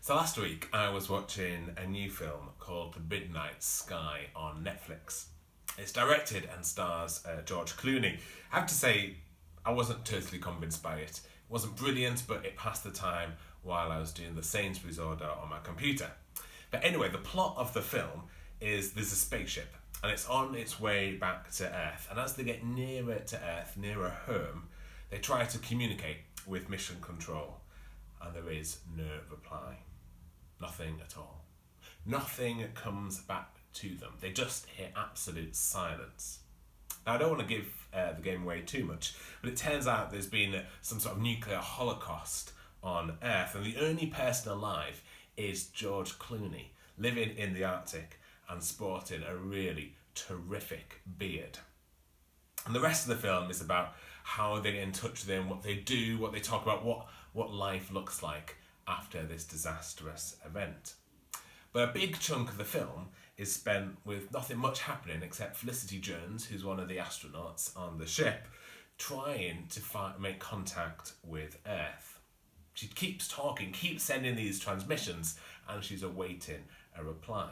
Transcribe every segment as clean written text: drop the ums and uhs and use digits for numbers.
So last week I was watching a new film called The Midnight Sky on Netflix. It's directed and stars George Clooney. I have to say, I wasn't totally convinced by it. It wasn't brilliant, but it passed the time while I was doing the Sainsbury's order on my computer. But anyway, the plot of the film is there's a spaceship and it's on its way back to Earth. And as they get nearer to Earth, nearer home, they try to communicate with Mission Control. And there is no reply. Nothing at all. Nothing comes back to them. They just hear absolute silence. Now, I don't want to give the game away too much, but it turns out there's been some sort of nuclear holocaust on Earth, and the only person alive is George Clooney, living in the Arctic and sporting a really terrific beard. And the rest of the film is about how they get in touch with him, what they do, what they talk about, what life looks like after this disastrous event. But a big chunk of the film is spent with nothing much happening except Felicity Jones, who's one of the astronauts on the ship, trying to make contact with Earth. She keeps talking, keeps sending these transmissions, and she's awaiting a reply.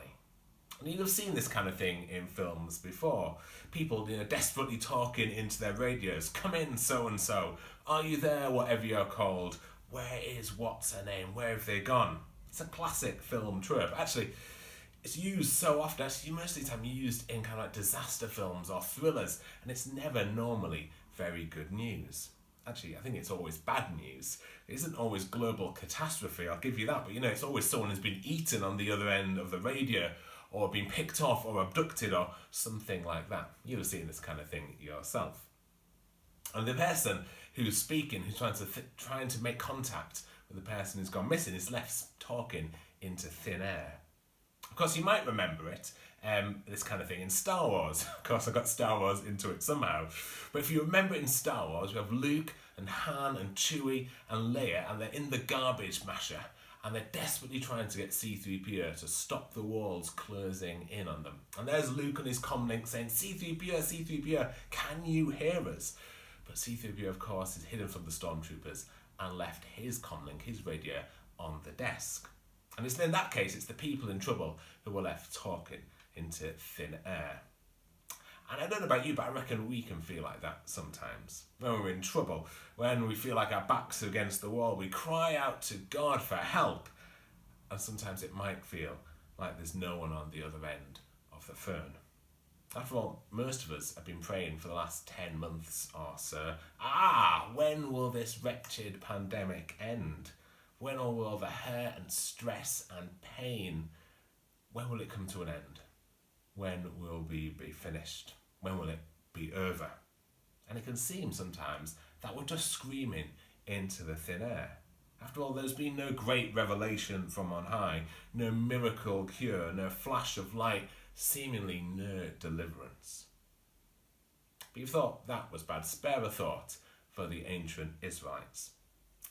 And you've seen this kind of thing in films before. People, desperately talking into their radios. Come in, so-and-so. Are you there, whatever you're called? Where is what's her name? Where have they gone? It's a classic film trope. Actually, it's used so often. Actually, most of the time used in kind of like disaster films or thrillers. And it's never normally very good news. Actually, I think it's always bad news. It isn't always global catastrophe, I'll give you that. But it's always someone who's been eaten on the other end of the radio, or been picked off or abducted or something like that. You've seen this kind of thing yourself. And the person who's speaking, who's trying to make contact with the person who's gone missing, is left talking into thin air. Of course, you might remember it, this kind of thing, in Star Wars. Of course, I got Star Wars into it somehow. But if you remember in Star Wars, we have Luke and Han and Chewie and Leia, and they're in the garbage masher, and they're desperately trying to get C-3PO to stop the walls closing in on them. And there's Luke on his comlink saying, C-3PO, C-3PO, can you hear us? But C-3PO, of course, is hidden from the stormtroopers and left his comlink, his radio, on the desk. And it's in that case, it's the people in trouble who were left talking into thin air. And I don't know about you, but I reckon we can feel like that sometimes. When we're in trouble, when we feel like our backs are against the wall, we cry out to God for help. And sometimes it might feel like there's no one on the other end of the phone. After all, most of us have been praying for the last 10 months or so. When will this wretched pandemic end? When will all the hurt and stress and pain, when will it come to an end? When will we be finished? When will it be over? And it can seem sometimes that we're just screaming into the thin air. After all, there's been no great revelation from on high, no miracle cure, no flash of light, seemingly no deliverance. But you thought that was bad. Spare a thought for the ancient Israelites.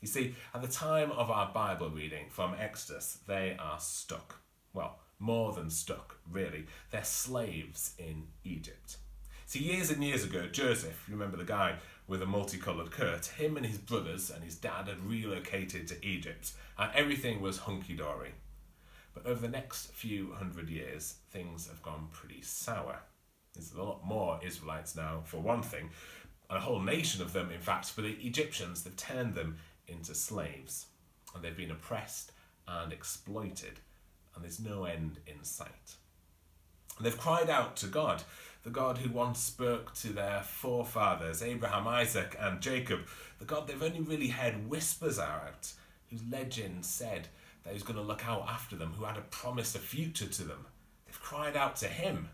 You see, at the time of our Bible reading from Exodus, they are stuck. Well, more than stuck, really. They're slaves in Egypt. See, years and years ago, Joseph, you remember the guy with a multicoloured coat, him and his brothers and his dad had relocated to Egypt, and everything was hunky-dory. But over the next few hundred years, things have gone pretty sour. There's a lot more Israelites now, for one thing, and a whole nation of them, in fact, but the Egyptians, they've turned them into slaves, and they've been oppressed and exploited, and there's no end in sight. And they've cried out to God, the God who once spoke to their forefathers, Abraham, Isaac, and Jacob, the God they've only really heard whispers out, whose legend said that he was going to look out after them, who had promised a future to them. They've cried out to him,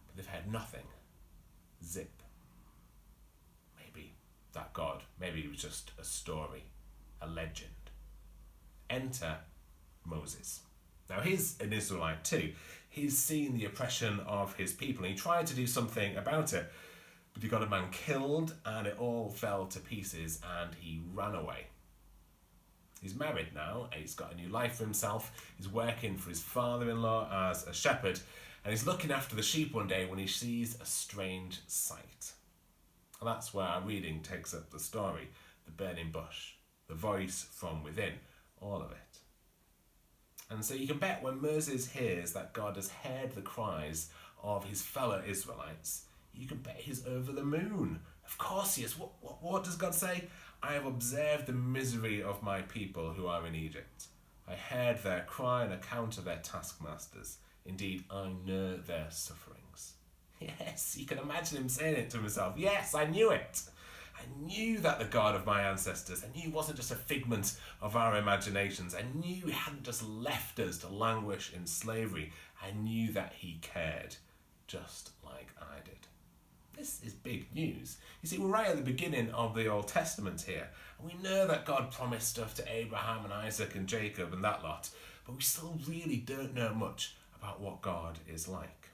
but they've heard nothing. Zip. Maybe that God, maybe he was just a story, a legend. Enter Moses. Now he's an Israelite too. He's seen the oppression of his people and he tried to do something about it. But he got a man killed and it all fell to pieces and he ran away. He's married now and he's got a new life for himself. He's working for his father-in-law as a shepherd and he's looking after the sheep one day when he sees a strange sight. And that's where our reading takes up the story. The burning bush, the voice from within, all of it. And so you can bet when Moses hears that God has heard the cries of his fellow Israelites, you can bet he's over the moon. Of course he is. What does God say? I have observed the misery of my people who are in Egypt. I heard their cry on account of their taskmasters. Indeed, I know their sufferings. Yes, you can imagine him saying it to himself. Yes, I knew it. I knew that the God of my ancestors, I knew he wasn't just a figment of our imaginations. I knew he hadn't just left us to languish in slavery. I knew that he cared, just like I did. This is big news. You see, we're right at the beginning of the Old Testament here, and we know that God promised stuff to Abraham and Isaac and Jacob and that lot, but we still really don't know much about what God is like.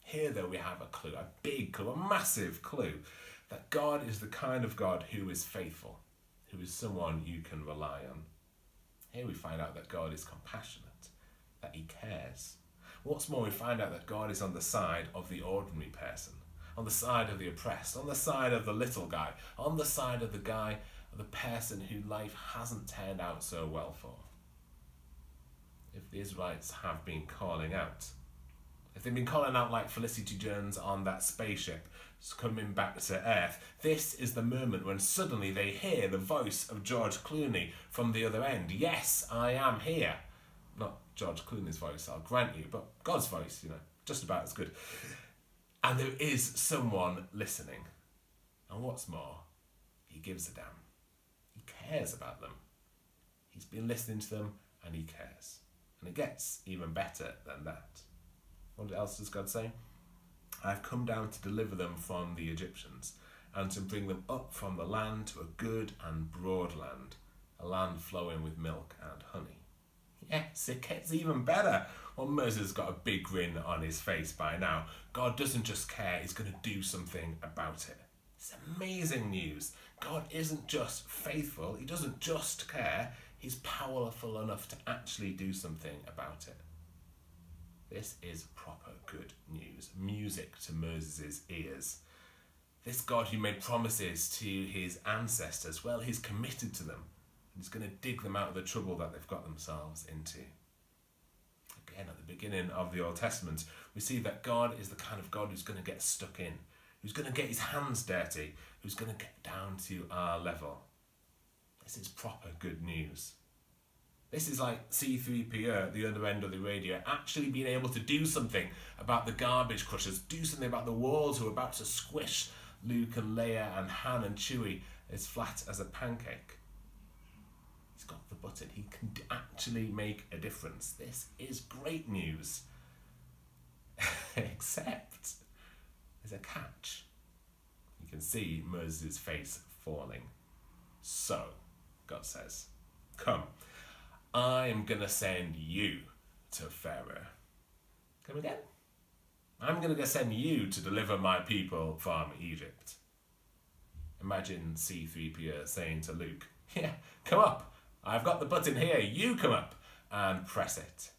Here, though, we have a clue, a big clue, a massive clue, that God is the kind of God who is faithful, who is someone you can rely on. Here we find out that God is compassionate, that he cares. What's more, we find out that God is on the side of the ordinary person, on the side of the oppressed, on the side of the little guy, on the side of the person who life hasn't turned out so well for. If the Israelites have been calling out, if they've been calling out like Felicity Jones on that spaceship coming back to Earth, this is the moment when suddenly they hear the voice of George Clooney from the other end. Yes, I am here. Not George Clooney's voice, I'll grant you, but God's voice, just about as good. And there is someone listening. And what's more, he gives a damn. He cares about them. He's been listening to them and he cares. And it gets even better than that. What else does God say? I've come down to deliver them from the Egyptians and to bring them up from the land to a good and broad land, a land flowing with milk and honey. Yes, it gets even better. Well, Moses has got a big grin on his face by now. God doesn't just care, he's going to do something about it. It's amazing news. God isn't just faithful, he doesn't just care, he's powerful enough to actually do something about it. This is proper good news, music to Moses' ears. This God who made promises to his ancestors, well, he's committed to them. He's going to dig them out of the trouble that they've got themselves into. Again, at the beginning of the Old Testament, we see that God is the kind of God who's going to get stuck in, who's going to get his hands dirty, who's going to get down to our level. This is proper good news. This is like C-3PO at the other end of the radio actually being able to do something about the garbage crushers, do something about the walls who are about to squish Luke and Leia and Han and Chewie as flat as a pancake. He's got the button. He can actually make a difference. This is great news. Except there's a catch. You can see Moses' face falling. So, God says, come, I am going to send you to Pharaoh. Come again? I'm going to send you to deliver my people from Egypt. Imagine C-3PO saying to Luke, yeah, come up. I've got the button here. You come up and press it.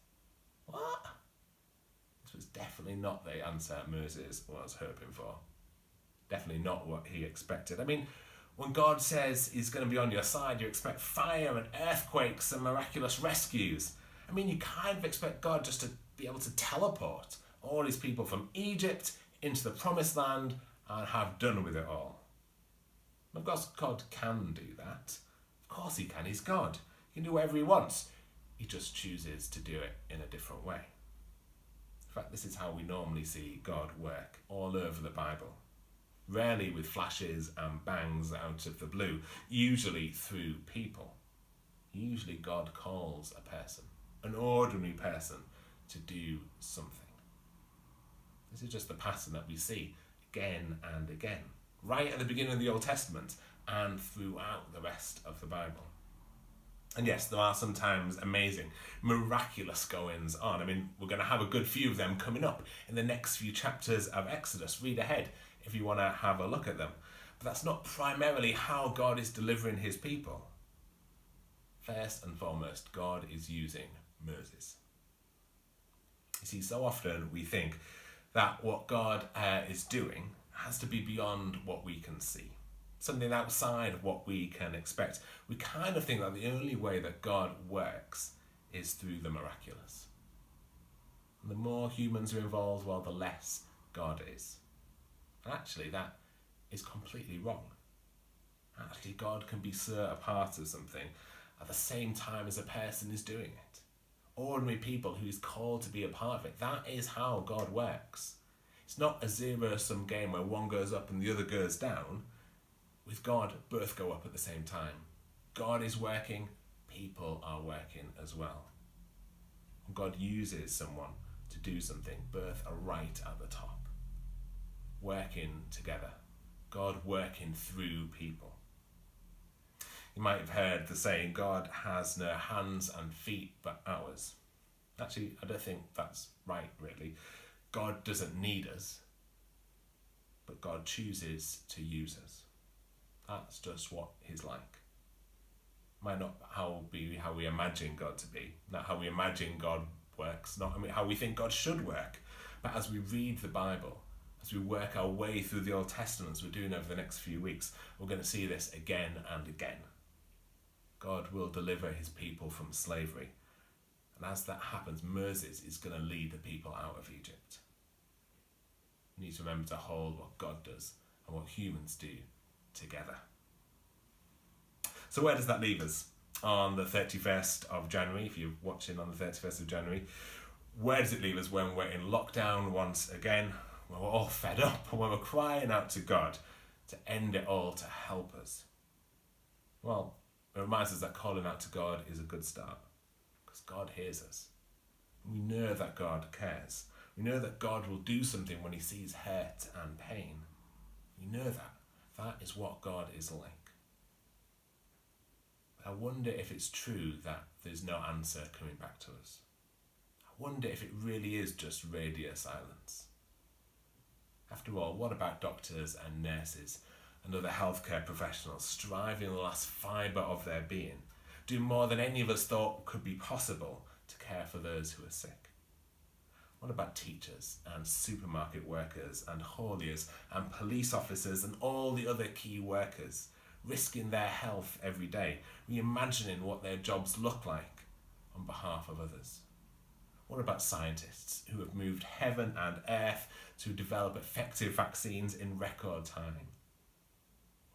What? This was definitely not the answer Moses was hoping for. Definitely not what he expected. I mean, when God says he's going to be on your side, you expect fire and earthquakes and miraculous rescues. I mean, you kind of expect God just to be able to teleport all his people from Egypt into the promised land and have done with it all. Of course, God can do that. Of course he can. He's God. He can do whatever he wants. He just chooses to do it in a different way. In fact, this is how we normally see God work all over the Bible. Rarely with flashes and bangs out of the blue, usually through people. Usually God calls a person, an ordinary person, to do something. This is just the pattern that we see again and again, right at the beginning of the Old Testament and throughout the rest of the Bible. And yes, there are sometimes amazing, miraculous goings on. I mean, we're going to have a good few of them coming up in the next few chapters of Exodus. Read ahead if you want to have a look at them. But that's not primarily how God is delivering his people. First and foremost, God is using Moses. You see, so often we think that what God is doing has to be beyond what we can see. Something outside of what we can expect. We kind of think that the only way that God works is through the miraculous. And the more humans are involved, well, the less God is. And actually, that is completely wrong. Actually, God can be set apart of something at the same time as a person is doing it. Ordinary people who is called to be a part of it. That is how God works. It's not a zero-sum game where one goes up and the other goes down. With God, both go up at the same time. God is working, people are working as well. When God uses someone to do something, both are right at the top. Working together. God working through people. You might have heard the saying, God has no hands and feet but ours. Actually, I don't think that's right, really. God doesn't need us, but God chooses to use us. That's just what he's like. Might not be how we imagine God to be, not how we imagine God works, not how we think God should work, but as we read the Bible, as we work our way through the Old Testament, as we're doing over the next few weeks, we're going to see this again and again. God will deliver his people from slavery. And as that happens, Moses is going to lead the people out of Egypt. We need to remember to hold what God does and what humans do together. So where does that leave us on the 31st of January? If you're watching on the 31st of January, where does it leave us when we're in lockdown once again, when we're all fed up, and when we're crying out to God to end it all, to help us? Well, it reminds us that calling out to God is a good start, because God hears us. We know that God cares. We know that God will do something when he sees hurt and pain. We know that. That is what God is like. But I wonder if it's true that there's no answer coming back to us. I wonder if it really is just radio silence. After all, what about doctors and nurses and other healthcare professionals striving the last fibre of their being, doing more than any of us thought could be possible to care for those who are sick? What about teachers and supermarket workers and hauliers and police officers and all the other key workers risking their health every day, reimagining what their jobs look like on behalf of others? What about scientists who have moved heaven and earth to develop effective vaccines in record time?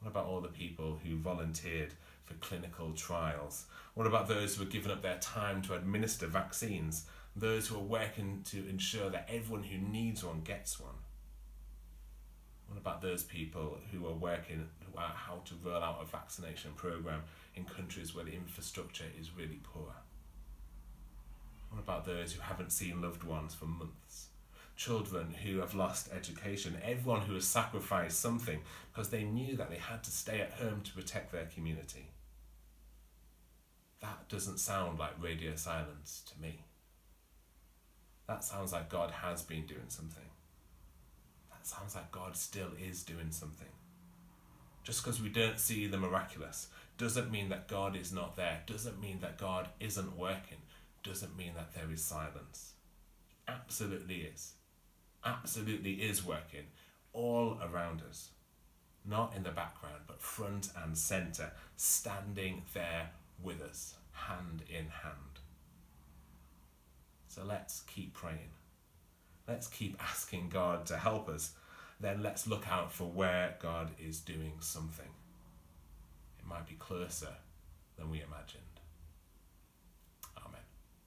What about all the people who volunteered for clinical trials? What about those who have given up their time to administer vaccines? Those who are working to ensure that everyone who needs one gets one? What about those people who are working out how to roll out a vaccination program in countries where the infrastructure is really poor? What about those who haven't seen loved ones for months? Children who have lost education, everyone who has sacrificed something because they knew that they had to stay at home to protect their community. That doesn't sound like radio silence to me. That sounds like God has been doing something. That sounds like God still is doing something. Just because we don't see the miraculous doesn't mean that God is not there, doesn't mean that God isn't working, doesn't mean that there is silence. Absolutely is. Absolutely is working all around us. Not in the background, but front and centre, standing there with us, hand in hand. So let's keep praying. Let's keep asking God to help us. Then let's look out for where God is doing something. It might be closer than we imagined.